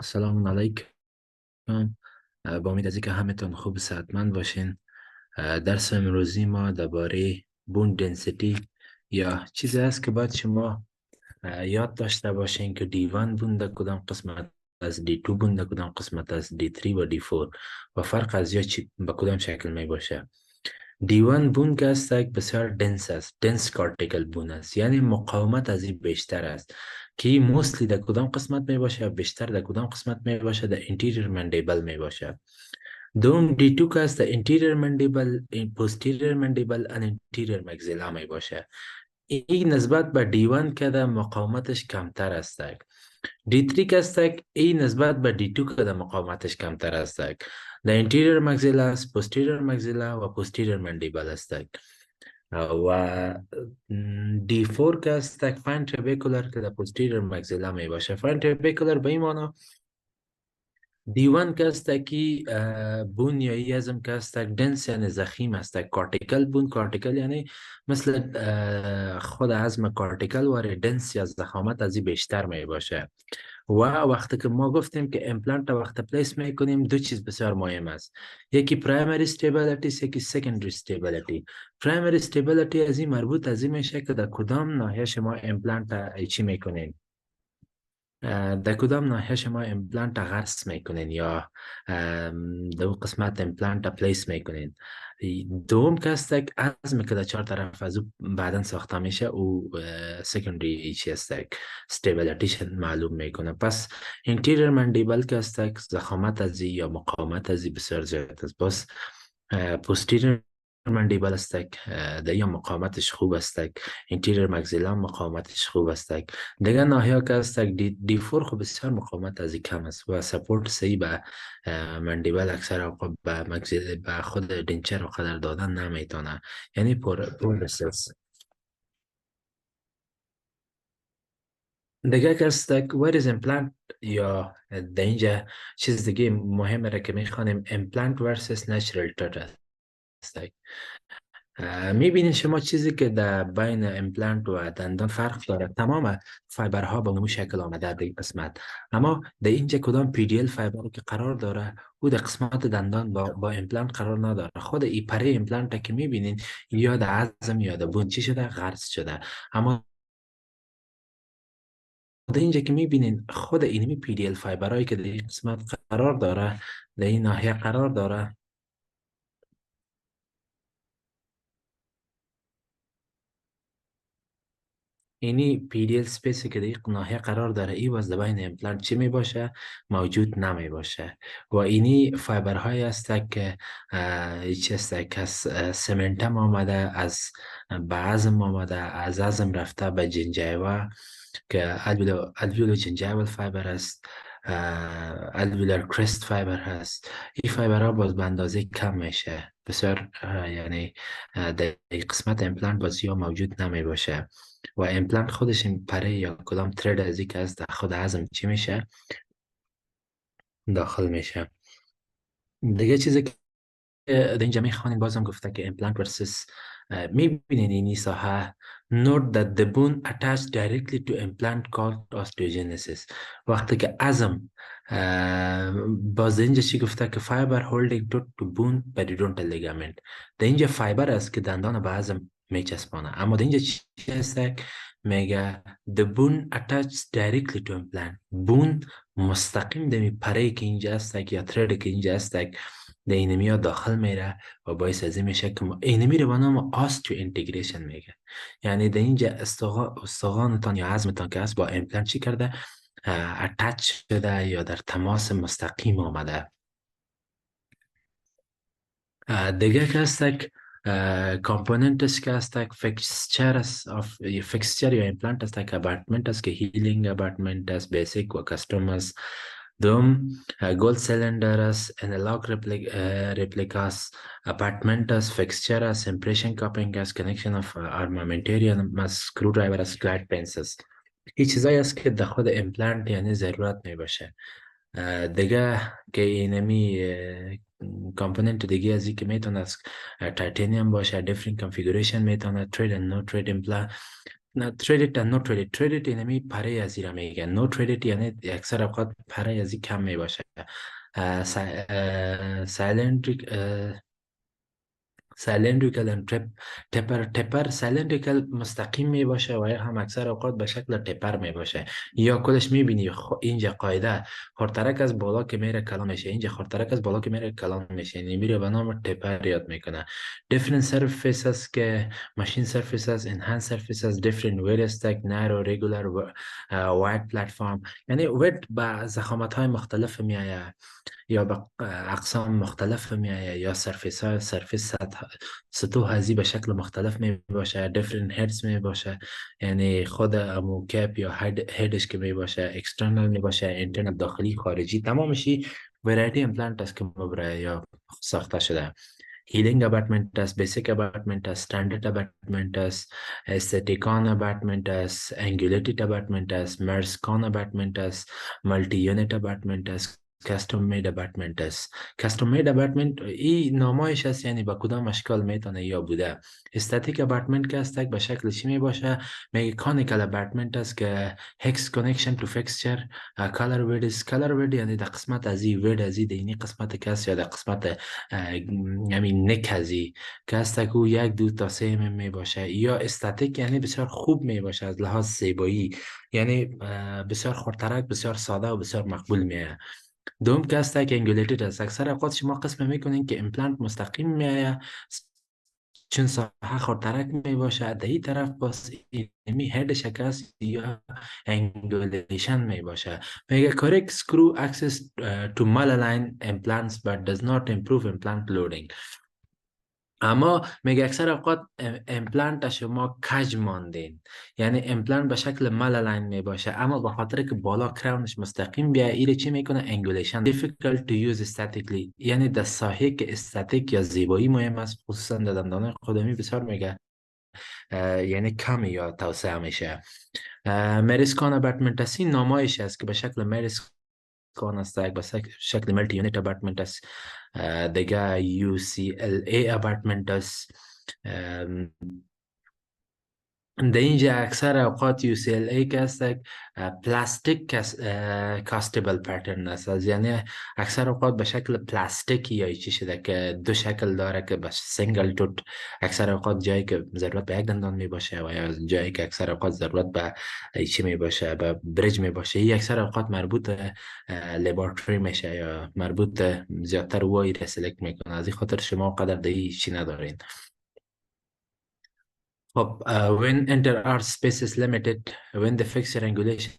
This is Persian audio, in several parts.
سلام علیکم. با امید از اینکه همتون خوب و صحتمند باشین. درس امروزی ما درباره بون دنسیتی یا چیزی است که باید شما یاد داشته باشین که D1 بون در کدام قسمت از D2 بون در کدام قسمت از D3 و D4 و فرق از یا چی به کدام شکل می باشه. D1 بون که است یک بسیار دنس است، دنس کارتیکل بون است، یعنی مقاومت از این بیشتر است که این موستلی در کدام قسمت می باشه، بیشتر در کدام قسمت می باشه، در انتیریر مندیبل می باشه. دوم D2 که است، در انتیریر مندیبل، پوستیریر مندیبل و انتیریر مگزیلا می باشه. این نسبت به D1 که در مقاومتش کمتر است. D3 که است این نسبت به D2 که در مقاومتش کمتر است. در انتیریر مگزیلا است، پوستیریر مگزیلا و پوستیریر مندیبل است. و D4 که است فاین تربیکولر که در پوستیریر مگزیلا می باشه. فاین تربیکولر به این معنی D1 که است که بون یا ای ازم که است دنس یعنی زخیم است. کارتیکل بون، کارتیکل یعنی مثل خود عظم کارتیکل و دنس یا زخامت از این بیشتر می باشه. و وقتی که ما گفتیم که امپلانت وقت پلیس میکنیم دو چیز بسیار مهم است. یکی پرایمری استیبیلیتی، یکی سکندری استیبیلیتی. پرایمری استیبیلیتی از این مربوط از این میشه که در کدام ناحیه شما امپلانت چی میکنین، در کدام ناحیه شما امپلانت غرس میکنین یا دو قسمت امپلانت پلیس میکنین. دوم که است عظم که در چهار طرف از او بعدا ساخته میشه او سکندری چی است استیبیلیتیش معلوم میکنه. پس انتیریر مندیبل که است زخامت از یا مقاومت از بسیار زیاد است. بس پوستیریر مندیبل است در یا مقاومتش خوب است. انتیریر مگزیلا مقاومتش خوب است. دیگه ناحیه که است دی فور خب بسیار مقاومت از کم است و سپورت صحیح به مندیبل اکثر اوقات به مگزیل به خود دینچر و قدر دادن نمیتونه، یعنی پر رسلس. دیگه که است ویریز امپلانت یا در اینجا چیز دیگه مهمه را که میخوانیم امپلانت ورسس نچرال تات است. میبینید شما چیزی که در بین امپلانت و دندان فرق داره، تمام فایبرها به اون شکل آمده در این قسمت، اما در اینجا کدام پی دی ال فایبر که قرار داره او در قسمت دندان با امپلانت قرار نداره. خود این پره امپلانت که میبینید یا در عظم یا در بون چی شده غرس شده، اما در اینجا که میبینید خود اینمی پی دی ال فایبرهایی که در این قسمت قرار داره، در این ناحیه قرار داره، اینی پی دی ال سپیسی که در یک ناحیه قرار داره ای باز در بین امپلانت چی می باشه موجود نمی باشه. و اینی فایبرهایی است که چی است که از سمنتم آمده، از به عظم آمده، از عظم رفته به جنجیوه که الویولو جنجیوال فایبر است، الویولر کرست فایبر هست. این فایبرها باز به اندازه کم میشه بسیار، یعنی در قسمت امپلانت بازی ها موجود نمی باشه و امپلانت خودش این پره یا کدام ترد از که از در خود عظم چی میشه داخل میشه. دیگه چیزی که در اینجا میخوانیم بازم گفته که امپلانت ورسس میبینین این ساحه note that the bone attached directly to implant called osteogenesis. وقتی که عظم باز اینجا چی گفته که fiber holding to bone periodontal ligament، در اینجا فایبر است که دندان به عظم میچسبانه، اما در اینجا چی هست میگه the bone attached directly to implant. بون مستقیم در پره که اینجا است یا ترد که اینجا است در اینمی ها داخل میره و باعث از این میشه که اینمی رو به نام آستیو انتگریشن میگه. یعنی در اینجا استخوانتان یا عظمتان که هست با امپلانت چی کرده اتچ شده یا در تماس مستقیم آمده. دیگه که هست کامپوننتش که هست فکسچر یا امپلانت هست که ابارتمنت است که هیلینگ ابارتمنت است، بیسیک و کستوم است. دوم گولد سیلندر است، انالاگ ریپلیکا است، اپارتمنت است، فکسچر است، امپریشن کاپینگ است، کنکشن اف آرمامنتریان است، سکرو درایور است، گلاید پنس است. این چیزایی است که در خود امپلانت یعنی ضرورت می باشه. دیگه که اینمی کامپوننت دیگه از این که میتونه از تایتانیوم باشه، دیفرنت کانفیگوریشن میتونه، ترید اند نو ترید نه تریدیت نو تریدیت، تریدیت اینمی پره از زیرا میگن، نو تریدیت یعنی اکثر اوقات پره از این کم می باشه. سایلندریک سالندریکال and تپر سالندریکال مستقیم می باشه و یا هم اکثر اوقات به شکل تپر می باشه. یا کلش می بینی اینجا قاعده خورترک از بالا که میره کلان میشه، اینجا خورترک از بالا که میره کلان میشه، یعنی میره به نام تپر یاد میکنه. different surfaces که machine surfaces enhanced surfaces different various tech narrow regular wide platform، یعنی وید به ضخامت های مختلف میآید یا به اقسام مختلف می آید، یا سرفیس های سرفیس سطوح هزی به شکل مختلف می باشه، different heads می باشه، یعنی خود امو کپ یا هیدش که می باشه، اکسترنال می باشه، internal داخلی خارجی، تمامشی ورایتی امپلانت است که مبرای یا ساخته شده. هیلینگ اباتمنت است، بیسیک اباتمنت است، استاندارد اباتمنت است، استاتیکان اباتمنت است، انگولیتد اباتمنت است، مرسکان اباتمنت است، مالتی یونیت اباتمنت است، کاستوم مید اباتمنت است. کاستوم مید اباتمنت این نامایش است، یعنی با کدام اشکال میتونه یا بوده. استاتیک اباتمنت که است به شکل چی می باشه؟ مکانیکال اباتمنت است که هکس کانکشن تو فیکسچر، کالر وید است، کالر وید یعنی در قسمت ازی وید ازی دینی قسمت کس یا در قسمت همین نک ازی که است که یک دو تا سه می باشه. یا استاتیک یعنی بسیار خوب می باشه از لحاظ زیبایی، یعنی بسیار خورترک، بسیار ساده و بسیار مقبول میه. دوم که است که انگولیتد است. اکثر اوقات شما قسم میکنین که امپلانت مستقیم میآید چون ساحه خورترک می باشه، در این طرف باز اینمی هد شکست یا انگولیشن می باشه. میگه correct screw access to malaligned implants but does not improve implant loading. اما میگه اکثر اوقات امپلانت شما کج ماندین، یعنی امپلانت به شکل مالالاین می باشه اما به خاطر که بالا کراونش مستقیم بیه ایره چی میکنه؟ انگولیشن. difficult to use aesthetically، یعنی در ساحه که استاتیک یا زیبایی مهم است، خصوصا در دندان قدمی بسیار میگه یعنی کم یا توسعه میشه. مریسکان اباتمنتسی نامایش است که به شکل مریسکان است، به شکل ملتی یونیت اباتمنت است. دیگه UCLA اباتمنت است. در اینجا اکثر اوقات UCLA که است پلاستیک کاستیبل پترن است، یعنی اکثر اوقات به شکل پلاستیکی یا چی شده که دو شکل داره که به سینگل توت، اکثر اوقات جایی که ضرورت به یک دندان می باشه و یا جایی که اکثر اوقات ضرورت به چی می باشه، به برج می باشه، این اکثر اوقات مربوط لابراتوری میشه یا مربوط زیادتر وای سلکت میکنه، از این خاطر شما قدر دهی چی ندارین. When inter-arch space is limited, when the fixed triangulation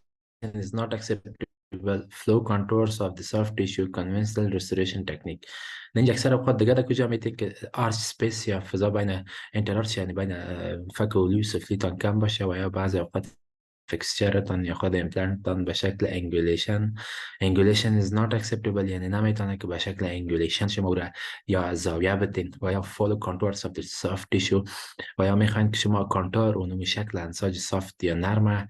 is not acceptable, flow contours of the soft tissue, conventional restoration technique. اینجا اکثر اوقات دیگه در کجا میتین که آرچ سپیس یا فضا بین انترارچ یعنی بین فک و لیو سفلیتان کم باشه و یا بعضی اوقات فکسچرتان یا خود امپلانتتان به شکل انگولیشن is not acceptable، یعنی نمیتونه که به شکل انگولیشن شما را یا زاویه بتین و یا follow contours of the soft tissue و یا میخواین که شما کانتور اونوی شکل انساج سافت یا نرم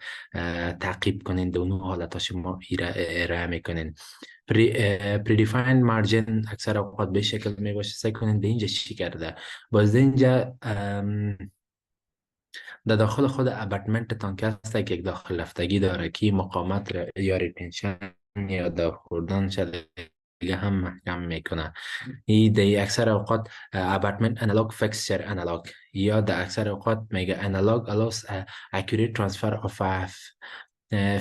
تعقیب کنین، در اونو حالتا شما ارائه میکنین. predefined margin اکثر اوقات به شکل می باشه. سعی کنین به اینجا چی کرده، باز اینجا در داخل خود اباتمنت تان که هسته که یک داخل رفتگی داره که مقامت یا ریتنشن یا داغ خوردن شده دیگه هم محکم میکنه. ای در اکثر اوقات اباتمنت انالوگ فکسچر انالوگ یا در اکثر اوقات میگه انالوگ allows accurate transfer of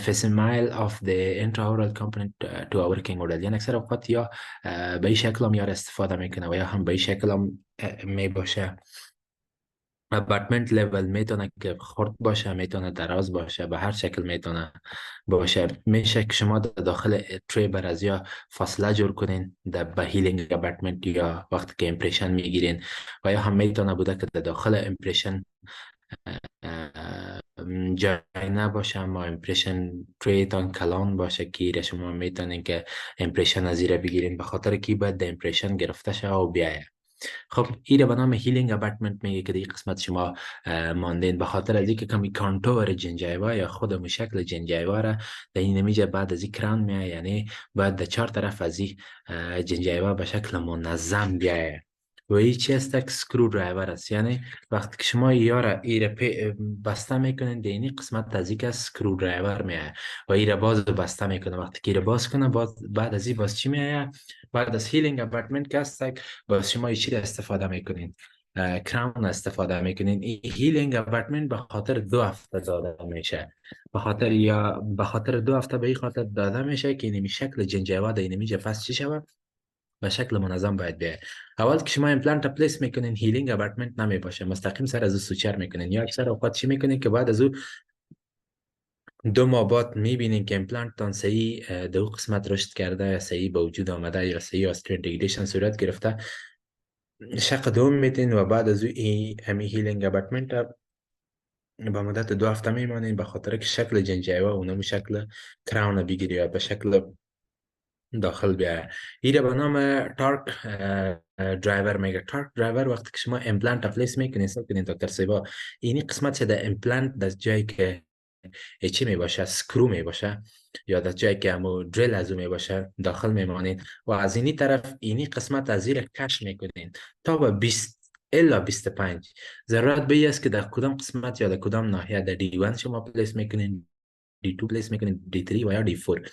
facsimile of the intraoral component to a working model. یعنی اکثر اوقات یا به این شکل هم یار استفاده میکنه و یا هم به این شکل هم می باشه. اباتمنت لیول میتونه که خرد باشه، میتونه دراز باشه، به هر شکل میتونه باشه. میشه که شما در داخل تری برز یا فاصله جور کنین در به هیلینگ اباتمنت یا وقتی که امپریشن میگیرین و یا هم میتونه بوده که در داخل امپریشن جای نباشه اما امپریشن تریتان کلان باشه که شما میتونین که امپریشن از زیره بگیرین، به خاطر که باید در امپریشن گرفته شه و بیایه. خب این به نام هیلینگ اباتمنت میگه که این قسمت شما ماندین به خاطر از اینکه کمی کانتور جنجایوا یا خود شکل جنجایوا را در این نمیجه بعد از این کراون میایه، یعنی باید در چهار طرف از این جنجایوا به شکل منظم بیایه و این چی است؟ یک سکرو درایور است. یعنی وقتی که شما یاره ایره بسته میکنین دینی قسمت از یک سکرو درایور میاد و ایره باز بسته میکنه. وقتی که ایره باز کنه بعد از این باز چی میاد؟ بعد از هیلینگ اپارتمنت که است باز شما این چی استفاده میکنین؟ کراون استفاده میکنین. این هیلینگ اپارتمنت به خاطر 2 هفته داده میشه. به خاطر 2 هفته به این خاطر داده میشه که اینمی شکل جنجیوا در اینمی جفت چی شود؟ به شکل منظم باید بیاید. اول که شما ایمپلنت پلیس میکنین هیلینگ اپارتمنت نمی باشه، مستقیم سر از او سوچر میکنین. یا اکثر اوقات چی میکنین که بعد از او 2 ماه بعد میبینین که ایمپلنت تان صحیح دو قسمت رشد کرده یا صحیح به وجود آمده یا صحیح آسترینتیگریشن صورت گرفته، شق دوم میتین و بعد از او همی هیلینگ اپارتمنت به مدت 2 هفته میمانین، به خاطر که شکل جنجیوا اونم شکل کراون بگیری یا به شکل داخل بیاید. ایره به نام تارک درایور میگه. تارک درایور وقتی که شما امپلنت پلیس میکنین حساب کنین دکتر سیبا، اینی قسمت در امپلنت در جایی که چی می باشه سکرو می باشه یا در جایی که همو دریل از او می باشه داخل میمانین و از اینی طرف اینی قسمت از زیر کش میکنین تا به 20 الا 25. ضرورت به است که در کدام قسمت یا در کدام ناحیه، در D1 شما پلیس میکنین، D2 پلیس میکنین، D3 و یا D4.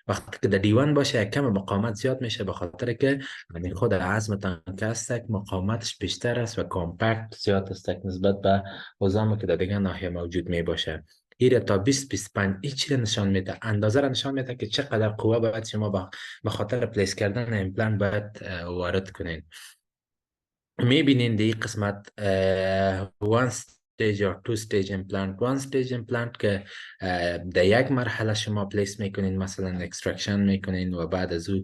وقتی که در دیوان باشه کم مقاومت زیاد میشه، به خاطر که یعنی خود عظم تنگ است مقاومتش بیشتر است و کامپکت زیاد است نسبت به عظامی که در دیگه ناحیه موجود می باشه. ایره تا 20-25 این چی نشان میده؟ اندازه را نشان میده که چقدر قوه باید شما به خاطر پلیس کردن ایمپلنت باید وارد کنین. میبینین دی قسمت one stage یا two stage implant. one stage implant که در یک مرحله شما پلیس میکنین، مثلا اکسترکشن میکنین و بعد از او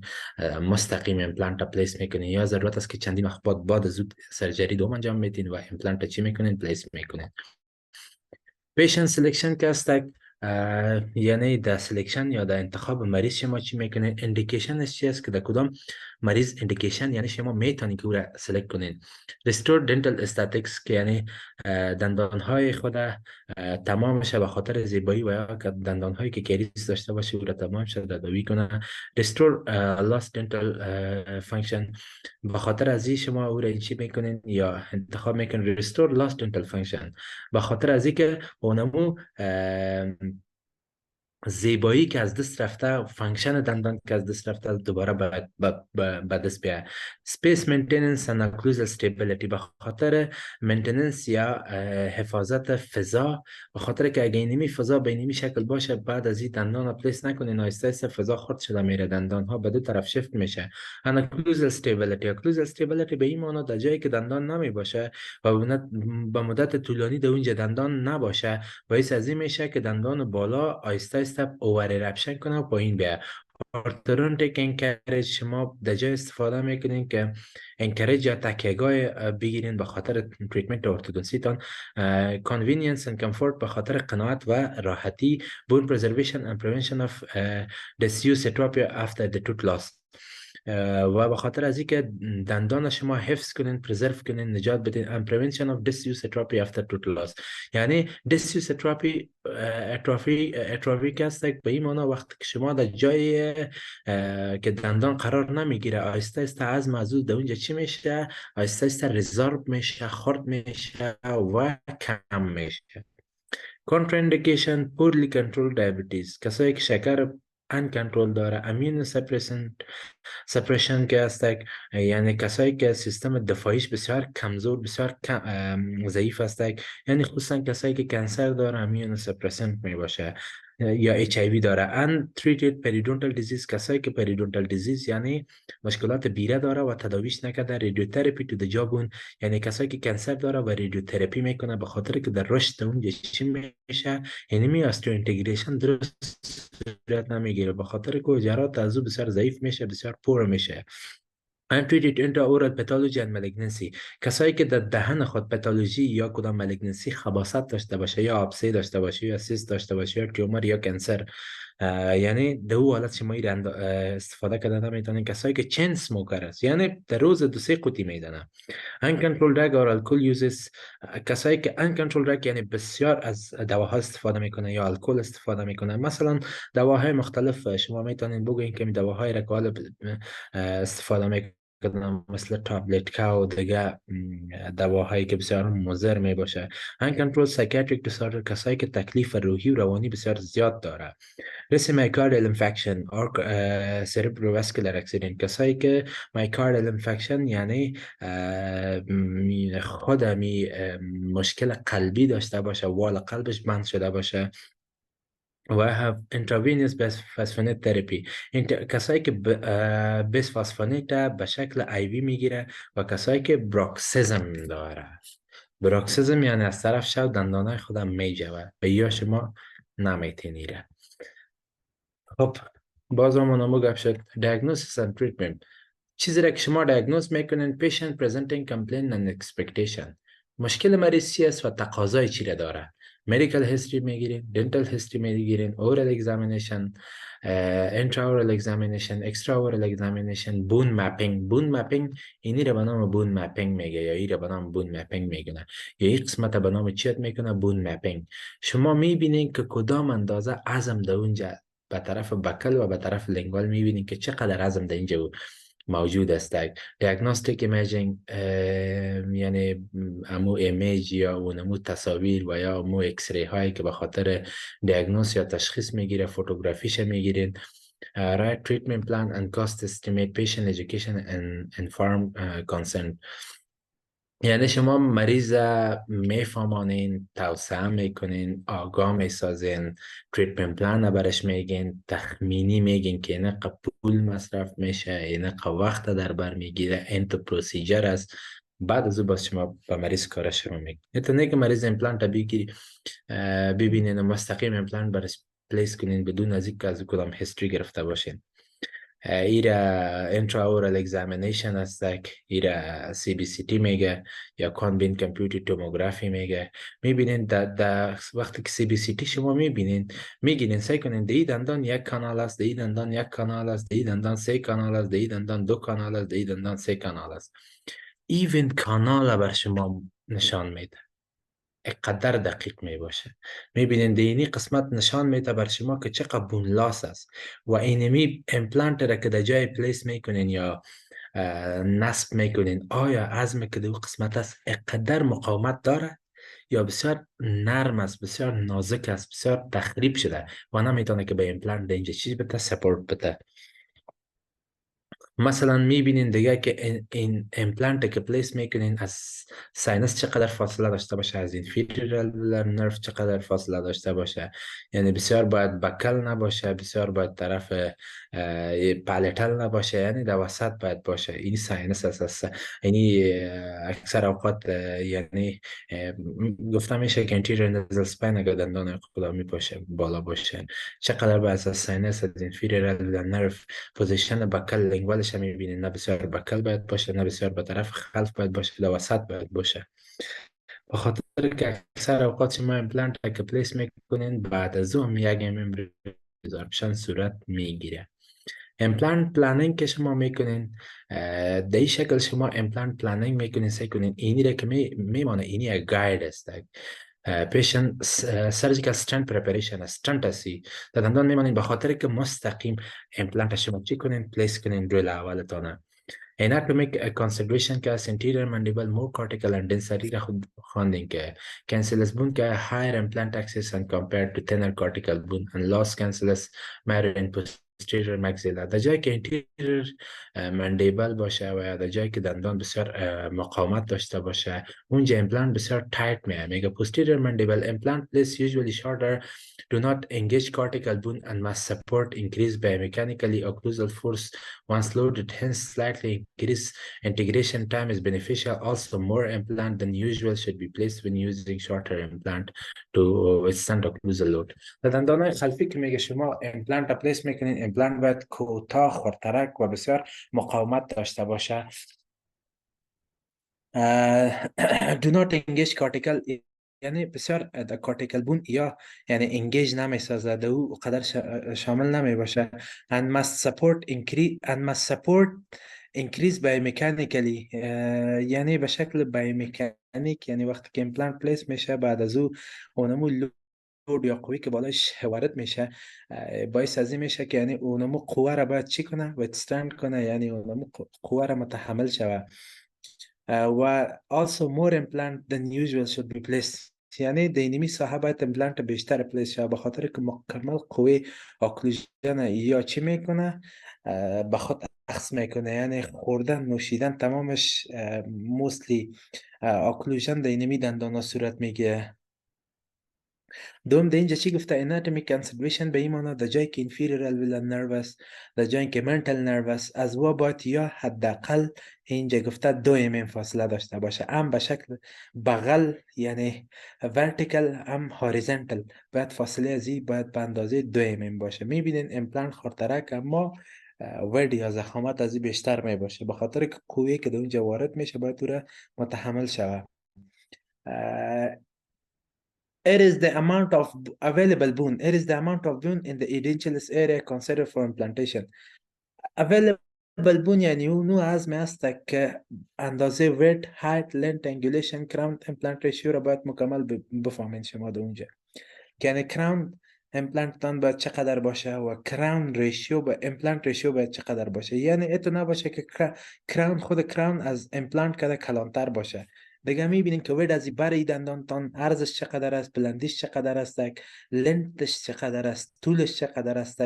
مستقیم ایمپلنت پلیس میکنین، یا ضرورت است که چندین وقت بعد از او سرجری دوم انجام میدین و ایمپلنت چی میکنین؟ پلیس میکنین. پیشنت سلیکشن که است یعنی در سلیکشن یا در انتخاب مریض شما چی میکنین؟ اندیکیشنش چی است که در کدام مریض اندیکیشن یعنی شما میتونین که او را سلیکت کنین. ریستور دنتال استاتیکس که یعنی دندان های خود تمام شه به خاطر زیبایی و یا که دندان هایی که کریز داشته باشه او را تمام شه دادوی کنه. ریستور لاست دنتال فانکشن به خاطر از این شما او را چی میکنین یا انتخاب میکنین؟ ریستور لاست دنتال فانکشن به خاطر از این که اونمو زیبایی که از دست رفته و فانکشن دندان که از دست رفته دوباره به دست بیاید. سپیس مینتیننس اند اکلوزال استیبیلیتی به خاطر مینتیننس یا حفاظت فضا، به خاطر که اگه اینمی فضا به اینمی شکل باشه بعد از این دندان پلیس نکنین آهسته آهسته فضا خرد شده میره، دندان ها به دو طرف شفت میشه. اند اکلوزال استیبیلیتی، اکلوزال استیبیلیتی به این معنی در جایی که دندان نمی باشه و به مدت طولانی در اونجا دندان نباشه باعث از این میشه که دندان بالا آهسته اوور رپشن کنه و پایین بیاد. ارتودونتیک انکریج شما در جای استفاده میکنین که انکریج یا تکیهگاه بگیرین به خاطر تریتمنت ارتودنسی تان. convenience and comfort به خاطر قناعت و راحتی. bone preservation and prevention of disuse atrophy after the tooth loss و به خاطر از اینکه دندان شما حفظ کنین، پرزرو کنین، نجات بدین. and prevention of disuse atrophy after tooth loss یعنی disuse atrophy که است به این معنی وقتی که شما در جای که دندان قرار نمیگیره آهسته آهسته عظم از او در اونجا چی میشه؟ آهسته آهسته ریزارب میشه، خرد میشه و کم میشه. contraindication poorly controlled diabetes کسایی که شکر uncontrolled داره. immune suppression که است یعنی کسایی که سیستم دفاعیش بسیار کمزور، بسیار ضعیف است، یعنی خصوصا کسایی که کانسر داره immune suppressant می باشه یا HIV داره. untreated periodontal disease کسایی که periodontal disease یعنی مشکلات بیره داره و تداویش نکرده. رادیوتراپی تو د جابون یعنی کسایی که کانسر داره و رادیوتراپی میکنه به خاطر که در رشد اون چی میشه یعنی می اینتگریشن درست صورت نمیگیره به خاطر که جرات از او بسیار ضعیف میشه، بسیار پور میشه. untreated intraoral pathology and malignancy کسایی که در دهن خود پاتولوژی یا کدام مالیگنسی خباثت داشته باشه یا آبسه داشته باشه یا سیست داشته باشه یا تیومر یا کانسر یعنی در او حالت شما استفاده کردن نمیتونین. کسایی که چین سموکر است یعنی در روز 2-3 قوطی میدنه. uncontrolled drug or alcohol uses کسایی که uncontrolled drug یعنی بسیار از دواها استفاده میکنه یا الکل استفاده میکنه. مثلا دواهای مختلف شما میتونین بگوین که دواهای را که استفاده میکنه کدام مثل تابلت ها و دیگه دواهایی که بسیار مضر می باشه. هنگ کنترل سایکیاتریک دیساردر کسایی که تکلیف روحی و روانی بسیار زیاد داره. ریس مایکاردیال انفکشن اور سریبروواسکولار اکسیدنت، کسایی که مایکاردیال انفکشن یعنی خود مشکل قلبی داشته باشه، وال قلبش بند شده باشه و have intravenous bisphosphonate therapy. کسایی که بیسفاسفونیت به شکل آیوی میگیره و کسایی که بروکسیزم داره. بروکسیزم یعنی از طرف شو دندانای خودم میجوه به یا شما نمیتینیره. خب باز همون گپ شد diagnosis and treatment. چیزی را که شما دیاگنوز میکنین patient presenting complaint and expectation. مشکل مریض چی است و تقاضای چی را داره. medical history میگیرین، dental history میگیرین، oral examination، intraoral examination، extraoral examination، bone mapping اینی را به نام bone mapping میگه یا این را به نام bone mapping میگه یا این قسمت به نام چیت میکنه bone mapping. شما میبینین که کدام اندازه عظم در اونجا به طرف بکل و به طرف لنگوال میبینین که چقدر عظم در اینجا موجود است. دیاگنوستیک ایمیجینگ یعنی امو ایمیج یا اونمو تصاویر و یا امو اکسری هایی که به خاطر دیاگنوز یا تشخیص میگیره فوتوگرافیش میگیرین. right treatment plan and cost estimate, patient education and informed consent. یعنی شما مریض میفهمانین، توسعه میکنین، آگاه میسازین، تریتمنت پلان برش میگین، تخمینی میگین که اینه پول مصرف میشه، اینه وقت در بر میگیره، این تو پروسیجر است. بعد از او باز شما به مریض کارش رو میگین. نه که مریض امپلانت بگیری ببینین و مستقیم امپلانت برش پلیس کنین بدون از اینکه از کدام هیستوری گرفته باشین. ایره intraoral examination است، ایره CBCT میگه یا کانبین کامپیوتر توموگرافی میگه. میبینین در وقتی که CBCT شما میگینین سعی کنین دی دندان یک کانال است، دی دندان یک کانال است، دی دندان سه کانال است، دی دندان دو کانال است، دی دندان سه کانال است. ایون کانال بر شما نشان میده، اقدر دقیق می باشه. میبینین دینی قسمت نشان میده بر شما که چقدر بون لاس است و اینمی امپلانت را که در جای پلیس میکنین یا نصب میکنین آیا عظم که دو قسمت است اقدر مقاومت داره یا بسیار نرم است، بسیار نازک است، بسیار تخریب شده و نمیتونه که به امپلانت اینجا چیز بده، سپورت بده. مثلا میبینین دیگه که این امپلانت که پلیس میکنین از ساینس چقدر فاصله داشته باشه، از این فیترال نرف چقدر فاصله داشته باشه. یعنی بسیار باید بکل نباشه، بسیار باید طرف پالیتال نباشه، یعنی در وسط باید باشه. این ساینس است. یعنی اکثر اوقات یعنی گفتم میشه که انتیریور نزل سپاین اگر دندان قدامی باشه بالا باشه چقدر باید از ساینس از این فیترال نرف پوزیشن بکل لنگوالش هم میبینید، نه بسیار بکل باید باشه، نه بسیار به طرف خلف باید باشه، در وسط باید باشه. به خاطر که اکثر اوقات شما امپلانت که پلیس میکنین بعد از اون یک ریزارپشن صورت میگیره. امپلانت پلانینگ که شما میکنین در این شکل شما امپلانت پلانینگ میکنین سعی کنین اینی را که میمانه اینی یک گاید است. پیشن سرجیکال استنت پریپریشن استنت هستی در دندان میمانین به خاطر که مستقیم امپلانت شما چی کنین پلیس کنین روی اولتانه. anatomic consideration که از anterior mandible more cortical and density را خود خواندین که cancellous bone که higher implant axis and compared to thinner cortical bone and loss cancellous matter in posterior maxilla. در جایی که anterior mandible باشه و در جایی که دندان بسیار مقاومت داشته باشه اونجا امپلانت بسیار تایت میگه. posterior mandible implant is usually shorter, do not engage cortical bone and must support increased biomechanically occlusal force once loaded, hence slightly increased integration time is beneficial. Also, more implant than usual should be placed when using shorter implant to withstand occlusal load. در دندانهای خلفی که میگه شما امپلانت پلیس میکنین امپلانت باید کوتاه خردترک و بسیار مقاومت داشته باشه. do not engage cortical یعنی بسیار در کورتیکال بون یا یعنی انگیج نمیسازه در او قدر شامل نمی باشه. and must support increase biomechanically یعنی به شکل بایومکانیک، یعنی وقتی که امپلانت پلیس میشه بعد از او اونمو یا قوی که بالایش وارد میشه باعث از این میشه که یعنی اونمو قوه را باید چی کنه withstand کنه، یعنی اونمو قوه را متحمل شوه. و also more implant than usual should be placed. یعنی دینمی ساحه باید امپلانت بیشتر پلیس شود، به خاطر که مکمل قوی اکلوژن یا چی میکنه به خود اخذ میکنه، یعنی خوردن نوشیدن تمامش موستلی اکلوژن دینمی دندانا صورت میگیره. دوم ده اینجا چی گفته anatomy conservation به این معنی در جایی که inferior alveolar nervous، در جایی که mental nervous از و باید یا حداقل اینجا گفته 2 فاصله داشته باشه، هم به شکل بغل یعنی vertical هم horizontal، باید فاصله ازی باید به اندازه 2 باشه. میبینین امپلانت خورترک اما ورد یا زخامت ازی بیشتر می باشه، به خاطر که قوی که در اونجا وارد میشه باید او را متحمل شود. It is the amount of available bone. It is the amount of bone in the edentulous area considered for implantation. Available bone یعنی اونو عظم است که اندازه width, height, length, angulation, crown implant ratio را باید مکمل بفهمین شما در اونجا. یعنی crown implant تان باید چقدر باشه و crown ratio با implant ratio باید چقدر باشه. یعنی اتو نباشه که crown خود crown از implant کده کلانتر باشه. دیگه میبینیم که وید از بر دندان تان عرضش چقدر است، بلندیش چقدر است، لنتش چقدر است، طولش چقدر است،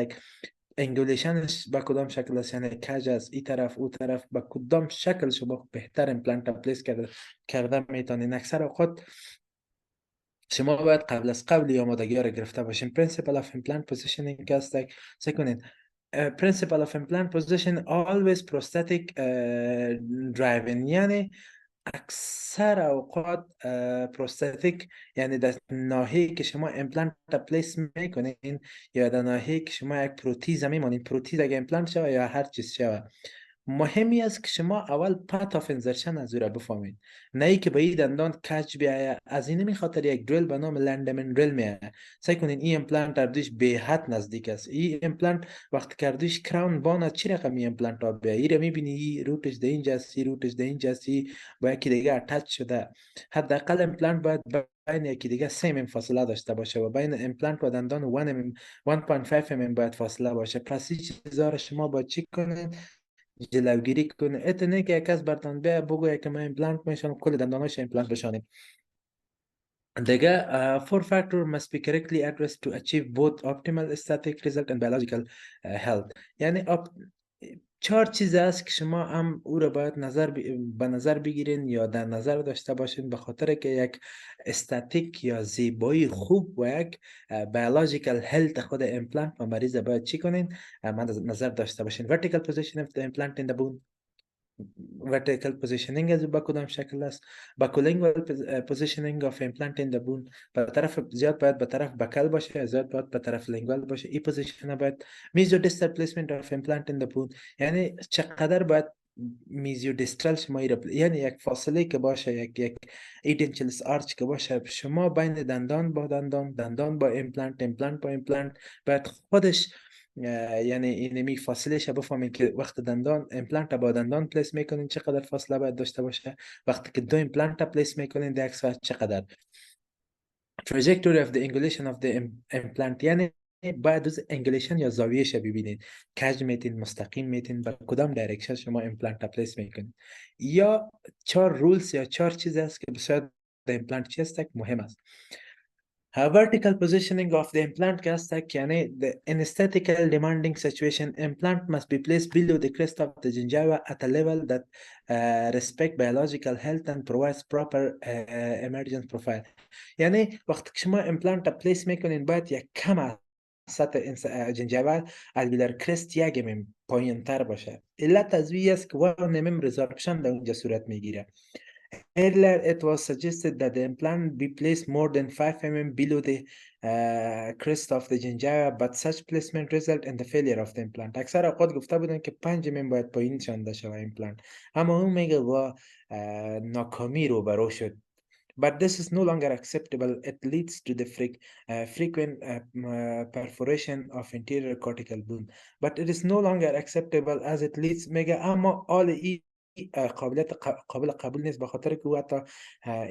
انگولیشنش به کدام شکل است، یعنی کج است، این طرف او طرف، به کدام شکل شما بهتر امپلانت پلیس کرده میتونین. اکثر اوقات شما باید قبل از قبل آمادگی را گرفته باشین. Principle of implant positioning است سکنین. Principle of implant position always prosthetic driving، یعنی اکثر اوقات پروستاتیک یعنی در ناحیه‌ای که شما امپلانت پلیس میکنین یا در ناحیه‌ای که شما یک پروتیز میمونین، پروتیز اگه امپلانت شوه یا هر چیز شوه، مهمی است که شما اول پات آف انزرشن از او را بفهمید، نه ای که به این دندان کج بیایه. از این می خاطر یک دریل به نام لندمن دریل میایه. سعی کنین این امپلانت اردوش به حد نزدیک است. این امپلانت وقتی کردوش کراون بان چی رقمی امپلانت ها بیایه، این را میبینی این روتش ده اینجا است، روتش ده اینجا است، با یکی دیگه اتچ شده. حداقل امپلانت باید بین یکی دیگه 3 فاصله داشته باشه و بین امپلانت و دندان 1.5 باید فاصله باشه. پس این چیزا را شما باید چک کنید، جلوگیری کنه. اتنه که یک از برتان بیا بگویه که من امپلانت میشم کل دنداناش امپلانت بشانیم. دیگه four factor must be correctly addressed to achieve both optimal aesthetic result and biological health. یعنی 4 چیز است که شما هم او را باید به نظر بگیرین یا در نظر داشته باشین، به خاطر که یک استاتیک یا زیبایی خوب و یک بیولوژیکال هلت خود امپلانت و مریض باید چی کنین نظر داشته باشین. vertical position of the implant in the bone، vertical positioning از با کدام شکل است، با bilingual positioning of implant in the bone، به طرف زیاد باید به طرف بکل باشه، زیاد باید به طرف لینگوال باشه. این پوزیشن باید میزودیستال پلیسمنت of implant in the bone، یعنی چقدر باید میزودیستال شما یعنی یک فاصله که باشه، یک ایدنچلس آرچ که باشه شما بین دندان با دندان، دندان با امپلانت، امپلانت با امپلانت، باید خودش یعنی اینمی فاصله شه بفهمید که وقت دندان امپلانت با دندان پلیس میکنین چقدر فاصله باید داشته باشه، وقتی که دو امپلانت پلیس میکنین در عکس چقدر. trajectory of the angulation of the implant، یعنی باید از انگلیشن یا زاویه شه ببینید، کج میتین، مستقیم میتین، با کدام دایرکشن شما امپلانت پلیس میکنید. یا 4 رولز یا 4 چیز است که بسیار در امپلانت چی است مهم است. Vertical positioning of the implant castak یعنی the anesthetically demanding situation, implant must be placed below the crest of the gingiva at a level that respect biological health and provides proper emergence profile. یعنی وقتی که شما امپلانت پلیس میکنین باید یک کم سطح جنجاوا الویلر کرست یک پایین تر باشه. علت از وی است که 1 ریزارپشن در اونجا صورت میگیره. Earlier, it was suggested that the implant be placed more than 5 below the crest of the gingiva, but such placement result in the failure of the implant. اکثر اوقات گفته بودن که 5 باید پایین شانده شود امپلانت، اما اون میگه و ناکامی رو برو شد. But this is no longer acceptable. It leads to the frequent perforation of interior cortical bone. But it is no longer acceptable as it leads میگه اما all قابل قبول نیست، به خاطر که او حتی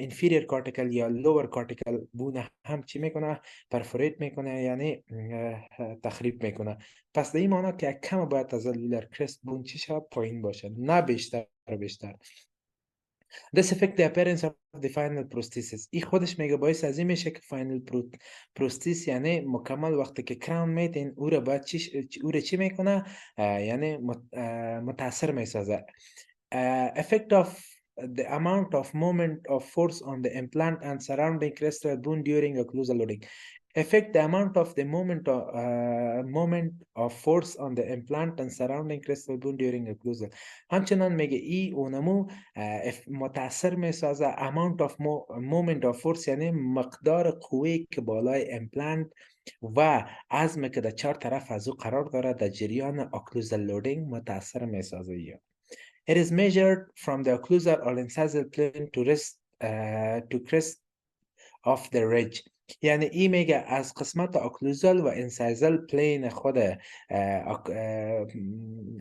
inferior cortical یا lower cortical بونه هم چی میکنه، پرفوریت میکنه، یعنی تخریب میکنه. پس در این معنی که کم باید از لولر کرست بون چی شود، پایین باشه، نه بیشتر بیشتر. This affect the appearance of the final prosthesis. این خودش میگه باعث از این میشه که فاینل پروستیس یعنی مکمل وقتی که کراون میتین او را باید او را چی میکنه، یعنی متاثر میسازه. Effect of the amount of moment of force on the implant and surrounding crystal bone during occlusal loading. Affect the amount of the moment of force on the implant and surrounding crystal bone during occlusal. همچنان میگه ای اونمو متاثر میسازه amount of moment of force یعنی مقدار قوی که بالای امپلانت و عظم که در چهار طرف از او قرار داره در جریان occlusal loading متاثر میسازه. یا It is measured from the occlusal or incisal plane to crest of the ridge. یعنی این میگه از قسمت اکلوزال و انسایزال پلین خود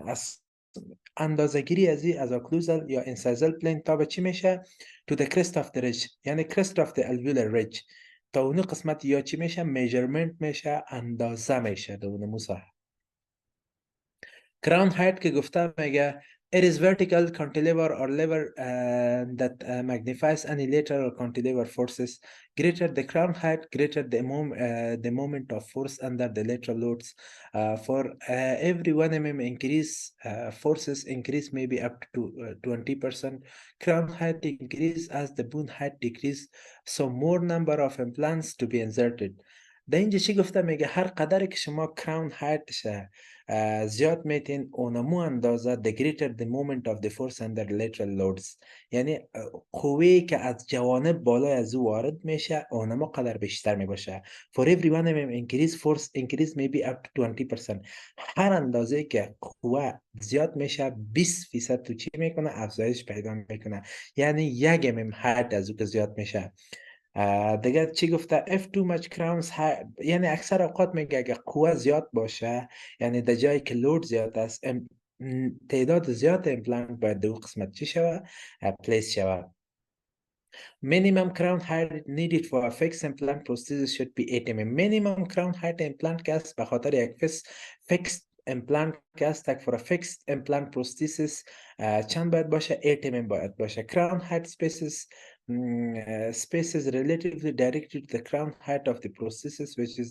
از اندازه‌گیری از اکلوزال یا انسایزال پلین تا به چی میشه؟ to the crest of the ridge، یعنی crest of the alveolar ridge، تا اون قسمت یا چی میشه؟ measurement میشه، اندازه میشه در اون مساحت. crown height که گفته میگه it is vertical cantilever or lever that magnifies any lateral or cantilever forces. Greater the crown height, greater the moment of force under the lateral loads. For every 1 mm increase, forces increase maybe up to 20%. Crown height increase as the bone height decrease, so more number of implants to be inserted. در اینجا چی گفته میگه هر قدر که شما کراون هایتش زیاد میتین اونمو اندازه the greater the moment of the force under lateral loads، یعنی قوی که از جوانب بالای از او وارد میشه اونمو قدر بیشتر میباشه. For every 1 mm increase, force increase maybe up to 20%. هر اندازه که قوه زیاد میشه 20% تو چی میکنه؟ افزایش پیدا میکنه، یعنی 1 mm هایت از او که زیاد میشه. دیگه چی گفته؟ if too much crowns یعنی اکثر اوقات میگه اگه قوه زیاد باشه یعنی در جایی که لود زیاد است تعداد زیاد امپلانت باید دو قسمت چی شوه؟ پلیس شوه. Minimum crown height needed for a fixed implant prosthesis should be 8 mm. Minimum crown height implant که است به خاطر یک fixed implant که است for a fixed implant prosthesis چند باید باشه؟ 8 mm باید باشه. Crown height spaces relatively directed to the crown height of the prosthesis which is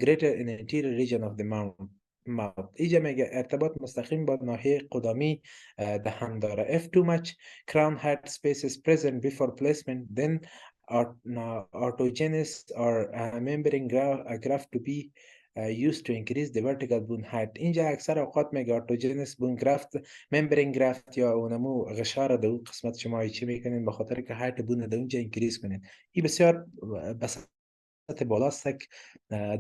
greater in the anterior region of the mouth. اینجا میگه ارتباط مستقیم با ناحیه قدامی دهان داره. If too much crown height space is present before placement, then autogenous or membrane graft to be used to increase the vertical bone height. اینجا اکثر اوقات میگه autogenous bone graft، membrane graft یا اونمو غشار دو قسمت شما چی میکنین به خاطر که هایت بون دو اونجا انکریز کنین. این بسیار بالاست که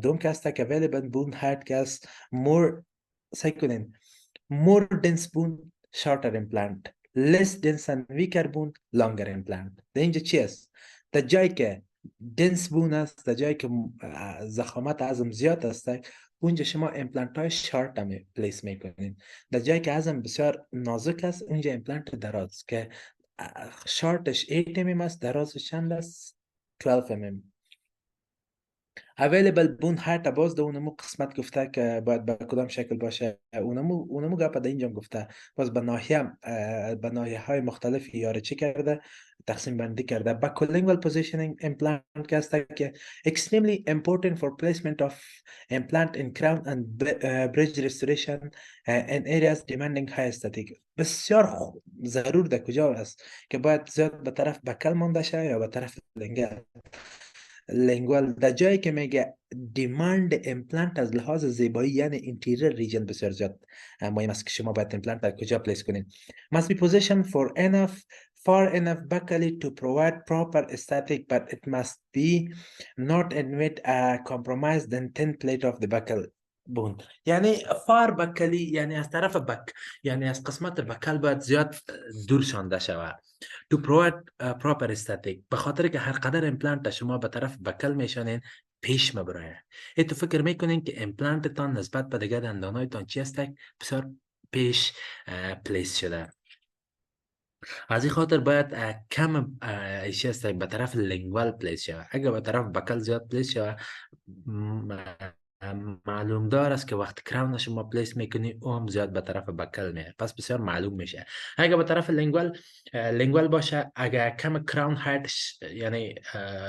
دوم که است که available bone height که است more dense bone shorter implant، less dense and weaker bone longer implant. در اینجا چی است؟ در جایی که dense bone است، در جایی که ضخامت عظم زیاد است اونجا شما امپلانت های شارت هم پلیس میکنین. در جایی که عظم بسیار نازک است اونجا امپلانت دراز که شارتش 8 mm است، درازش چند است؟ 12 mm. available bone height باز در اونمو قسمت گفته که باید به کدام شکل باشه، اونمو گفت در اینجا گفته باز به ناحیه های مختلف یاره چی کرده؟ تقسیم بندی کرده. Bilingual positioning implant که است که extremely important for placement of implant in crown and bridge restoration in areas demanding high aesthetic. بسیار ضرور در کجا است که باید زیاد به طرف بکل مانده شه یا به طرف لنگوال، در جایی که میگه دیماند امپلانت از لحاظ زیبایی یعنی اینتیریور ریجن بسیار زیاد مهم است که شما باید امپلانت در کجا پلیس کنین. must be positioned far enough buccally to provide proper aesthetic, but it must be not admit a compromise than thin plate of the buccal bone. یعنی فار بکلی یعنی از طرف بک، یعنی از قسمت بکل باید زیاد دور شانده شود. to provide proper aesthetic، به خاطر که هر قدر امپلانت شما به طرف بکل میشانین پیش مبرایه. تو فکر میکنین که امپلانت تان نسبت به دیگر دندانایتان چی است؟ بسیار پیش پلیس شده. از این خاطر باید کم ایشی است به طرف لنگوال پلیس شود. اگر به طرف بکل زیاد پلیس شود، معلوم دار است که وقت کراون شما پلیس میکنی او هم زیاد به طرف بکل میره، پس بسیار معلوم میشه. اگر به طرف لنگوال باشه، اگر کم کراون هایت یعنی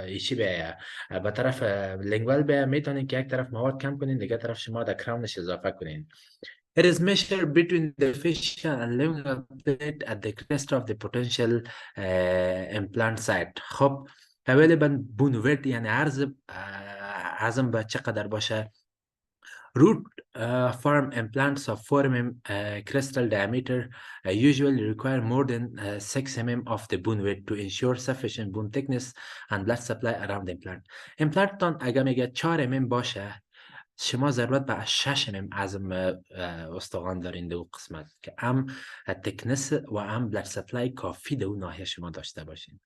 ایشی به طرف لنگوال میتونین که یک طرف مواد کم کنین، دیگه طرف شما در کراونش اضافه کنین. It is measured between the facial and lingual plate at the crest of the potential implant site. خب available bone width یعنی عرضم به چقدر باشه. Root form implants of 4 mm crystal diameter usually require more than 6 mm of the bone width to ensure sufficient bone thickness and blood supply around the implant. Implant تان اگر میگه 4 mm باشه، شما ضرورت به 6 mm عظم استخوان دارین در قسمت که هم تکنس و هم بلد سپلای کافی در اون ناحیه شما داشته باشین.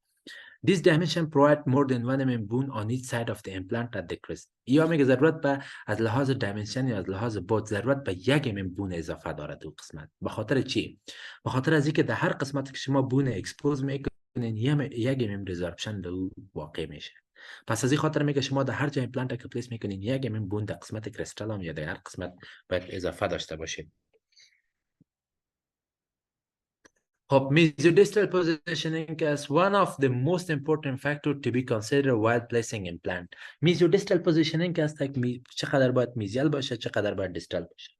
This dimension provide more than 1 mm bone on each side of the implant at the crest. یا میگه ضرورت به از لحاظ دایمنشن یا از لحاظ بود ضرورت به 1 mm بون اضافه داره در قسمت. به خاطر چی؟ به خاطر از اینکه در هر قسمت که شما بون اکسپوز میکنین 1 mm ریزارپشن در واقع میشه. پس از این خاطر میگه شما در هر جای ایمپلنت که پلیس میکنین 1 mm بون در قسمت کریستال هم یا در هر قسمت باید اضافه داشته باشید. خب mesodistal positioning is one of the most important factor to be considered while placing implant. mesodistal positioning است که چقدر باید میزیال باشه، چقدر باید دیستال باشه.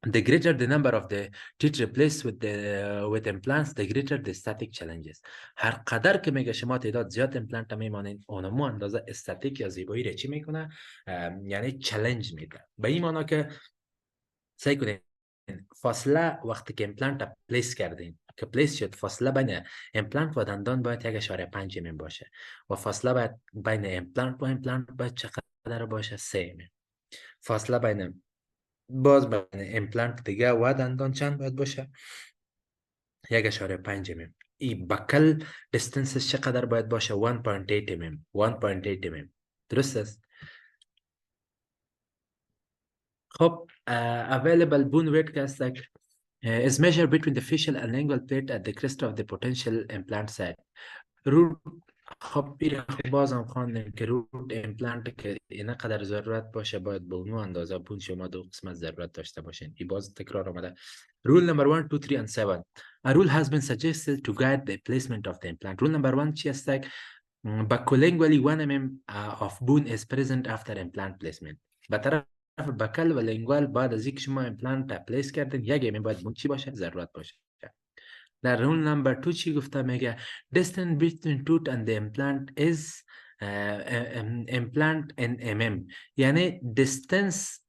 The greater the number of the teeth replaced with implants, the greater the static challenges. هر قدر که میگه شما تعداد زیاد امپلنت میمانین، اونمو اندازه استاتیک یا زیبایی را چی میکنه؟ یعنی چالش میده. به این معنی که سعی کنین فاصله وقتی که امپلنت پلیس کردین که پلیس شد، فاصله بین امپلنت و دندان باید 1.5 mm باشه و فاصله بین امپلنت و امپلنت باید چقدر باشه؟ 3 mm. فاصله بین باز بین امپلنت دیگه و دندان چند باید باشه؟ 1.5 mm. این بکل دیستنسش چقدر باید باشه؟ 1.8 mm. 1.8 mm. درست است؟ خب available bone weight که است is measured between the facial and lingual plate at the crest of the potential implant site. روت خب بیره بازم خواندیم که روت امپلنت که اینا قدر ضرورت باشه باید به اونو اندازه بون شما دو قسمت ضرورت داشته باشین. این باز تکرار آمده. Rule number 1, 2, 3 and 7. A rule has been suggested to guide the placement of the implant. Rule number 1 چی است؟ Bacolingually 1 mm of bone is present after implant placement. به طرف بکل و لنگوال بعد از اینکه شما امپلنت پلیس کردین 1 mm باید بون چی باشه؟ ضرورت باشه. در رول نمبر 2 چی گفته؟ میگه distance between tooth and the implant is implant in mm. یعنی distance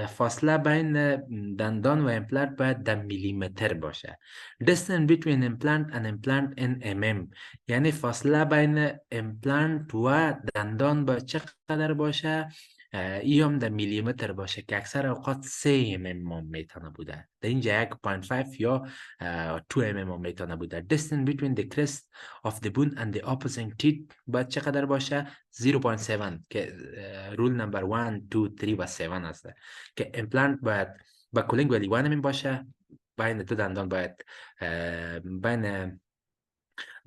فاصله بین دندان و امپلنت باید در میلیمتر باشه. distance between implant and implant in mm یعنی فاصله بین امپلنت و دندان باید چقدر باشه؟ ای هم در میلیمتر باشه که اکثر اوقات 3 mm میتونه بوده. در اینجا 1.5 یا 2 mm میتونه بوده. distance between the crest of the bone and the opposing teeth باید چقدر باشه؟ 0.7 که رول نمبر 1, 2, 3 و 7 است که امپلنت باید با کولینگ ولی 1 mm باشه، بین دو دندان باید بین